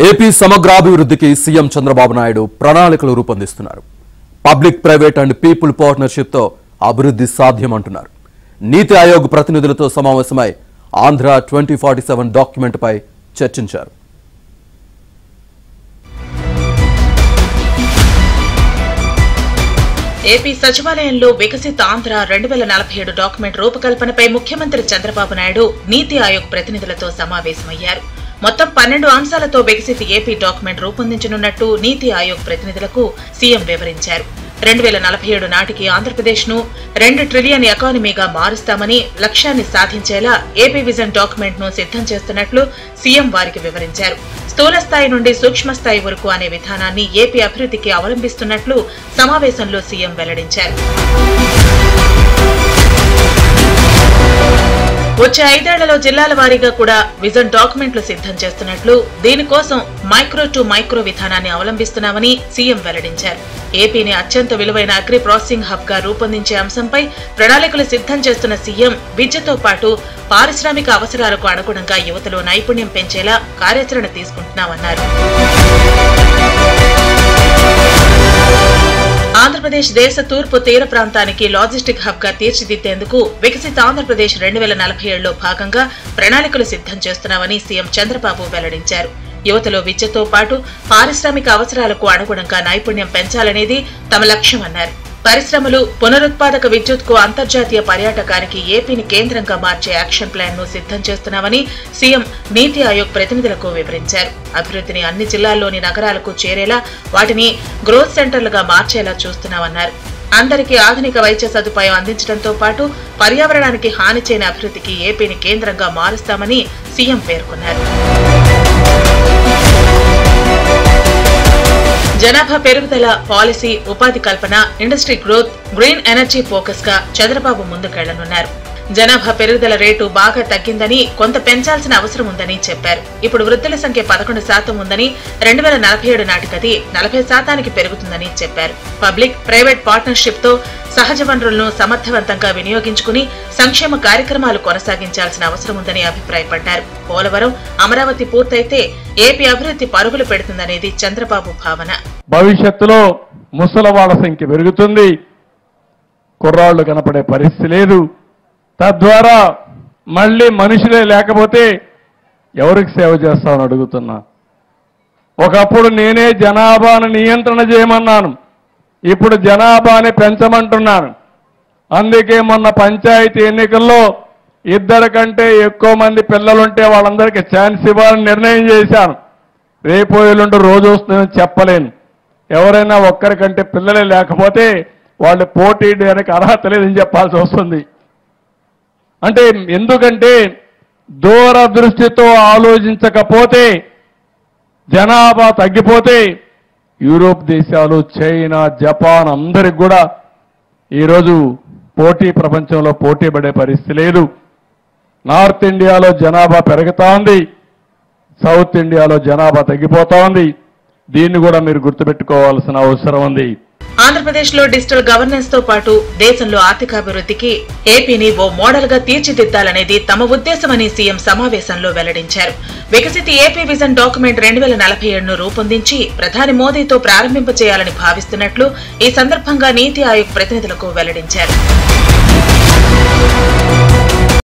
AP సమగ్రాభివృద్ధికి CM Chandrababu Naidu ప్రణాళికలు రూపొందిస్తున్నారు. Public, private and people partnership తో అభివృద్ధి సాధ్యమంటున్నారు. నీతి ఆయోగ్ ప్రతినిధులతో సమావేశమై ఆంధ్ర 2047 డాక్యుమెంట్ పై చర్చించారు. ఏపీ సచివాలయంలో వికసిత ఆంధ్ర 2047 డాక్యుమెంట్ రూపకల్పనపై ముఖ్యమంత్రి చంద్రబాబు నాయుడు నీతి ఆయోగ్ ప్రతినిధులతో సమావేశమయ్యారు. మొత్తం 12 అంశాలతో వికసిత ఏపీ డాక్యుమెంట్ రూపొందించనున్నట్టు నీతి ఆయోగ్ ప్రతినిధులకు సీఎం వివరించారు. 2047 నాటికి ఆంధ్రప్రదేశ్ ను 2 ట్రిలియన్ ఎకానమీగా మారుస్తామని లక్ష్యాన్ని సాధించేలా ఏపీ విజన్ డాక్యుమెంట్ ను సిద్ధం చేస్తున్నట్లు సీఎం వారికి వివరించారు. స్థూల స్థాయి నుండి సూక్ష్మ స్థాయి వరకు అనే విధానాన్ని ఏపీ అభివృద్ధికి అవలంబిస్తున్నట్లు సమావేశంలో సీఎం వెల్లడించారు. వచ్చే 5 ఏళ్లలో జిల్లాల వారీగా కూడా విజన్ డాక్యుమెంట్లు సిద్ధం చేస్తున్నట్లు, దీనికోసం మైక్రో టు మైక్రో విధానాన్ని అవలంబిస్తున్నామని సీఎం వెల్లడించారు. ఏపీని అత్యంత విలువైన అగ్రి ప్రాసెసింగ్ హబ్ గా రూపొందించే అంశంపై ప్రణాళికలు సిద్ధం చేస్తున్న సీఎం విద్యతో పాటు పారిశ్రామిక అవసరాలకు అనుగుణంగా యువతలో నైపుణ్యం పెంచేలా కార్యాచరణ తీసుకుంటున్నామన్నారు. ఆంధ్రప్రదేశ్ దేశ తూర్పు తీర ప్రాంతానికి లాజిస్టిక్ హబ్ గా తీర్చిదిద్దేందుకు వికసిత ఆంధ్రప్రదేశ్ 2047లో భాగంగా ప్రణాళికలు సిద్ధం చేస్తున్నామని సీఎం చంద్రబాబు వెల్లడించారు. యువతలో విద్యతో పాటు పారిశ్రామిక అవసరాలకు అనుగుణంగా నైపుణ్యం పెంచాలనేది తమ లక్ష్యమన్నారు. పరిశ్రమలు, పునరుత్పాదక విద్యుత్కు అంతర్జాతీయ పర్యాటకానికి ఏపీని కేంద్రంగా మార్చే యాక్షన్ ప్లాన్ ను సిద్ధం చేస్తున్నామని సీఎం నీతి ఆయోగ్ ప్రతినిధులకు వివరించారు. అభివృద్ధిని అన్ని జిల్లాల్లోని నగరాలకు చేరేలా వాటిని గ్రోత్ సెంటర్లుగా మార్చేలా చూస్తున్నామన్నారు. అందరికీ ఆధునిక వైద్య సదుపాయం అందించడంతో పాటు పర్యావరణానికి హాని చేయని అభివృద్ధికి ఏపీని కేంద్రంగా మారుస్తామని సీఎం పేర్కొన్నారు. జనాభా పెరుగుదల, పాలసీ, ఉపాధి కల్పన, industry growth, green energy focus గా చంద్రబాబు ముందుకెళ్లనున్నారు. జనాభా పెరుగుదల రేటు బాగా తగ్గిందని, కొంత పెంచాల్సిన అవసరం ఉందని చెప్పారు. ఇప్పుడు వృద్ధుల సంఖ్య 11% ఉందని, 2047 నాటికది 40% పెరుగుతుందని చెప్పారు. పబ్లిక్, ప్రైవేట్ పార్ట్నర్షిప్ తో సహజ వనరులను సమర్థవంతంగా వినియోగించుకుని సంక్షేమ కార్యక్రమాలు కొనసాగించాల్సిన అవసరం ఉందని అభిప్రాయపడ్డారు. పోలవరం, అమరావతి పూర్తయితే ఏపీ అభివృద్ధి పరుగులు పెడుతుందనేది చంద్రబాబు భావన. భవిష్యత్తులో ముసలవాళ్ల సంఖ్య పెరుగుతుంది, కుర్రాళ్లు కనపడే పరిస్థితి లేదు. తద్వారా మళ్ళీ మనుషులే లేకపోతే ఎవరికి సేవ చేస్తామని అడుగుతున్నా. ఒకప్పుడు నేనే జనాభాను నియంత్రణ చేయమన్నాను, ఇప్పుడు జనాభాని పెంచమంటున్నాను. అందుకే మొన్న పంచాయతీ ఎన్నికల్లో 2 కంటే ఎక్కువ మంది పిల్లలుంటే వాళ్ళందరికీ ఛాన్స్ ఇవ్వాలని నిర్ణయం చేశాను. రేపు ఎల్లుండి రోజు వస్తుందని చెప్పలేను. ఎవరైనా ఒక్కరికంటే పిల్లలే లేకపోతే వాళ్ళు పోటీ చేయడానికి అర్హత లేదని చెప్పాల్సి వస్తుంది. అంటే ఎందుకంటే దూరదృష్టితో ఆలోచించకపోతే, జనాభా తగ్గిపోతే యూరోప్ దేశాలు, చైనా, జపాన్ అందరికి కూడా ఈరోజు ప్రపంచంలో పోటీ పడే పరిస్థితి లేదు. నార్త్ ఇండియాలో జనాభా పెరుగుతా ఉంది, సౌత్ ఇండియాలో జనాభా తగ్గిపోతా ఉంది. దీన్ని కూడా మీరు గుర్తుపెట్టుకోవాల్సిన అవసరం ఉంది. ఆంధ్రప్రదేశ్ లో డిజిటల్ గవర్నెన్స్ తో పాటు దేశంలో ఆర్థికాభివృద్ధికి ఏపీని ఓ మోడల్ గా తీర్చిదిద్దాలనేది తమ ఉద్దేశమని సీఎం సమావేశంలో వెల్లడించారు. వికసిత ఏపీ విజన్ డాక్యుమెంట్ 2047ను రూపొందించి ప్రధాని మోదీతో ప్రారంభింపచేయాలని భావిస్తున్నట్లు ఈ సందర్భంగా నీతి ఆయోగ్ ప్రతినిధులకు వెల్లడించారు.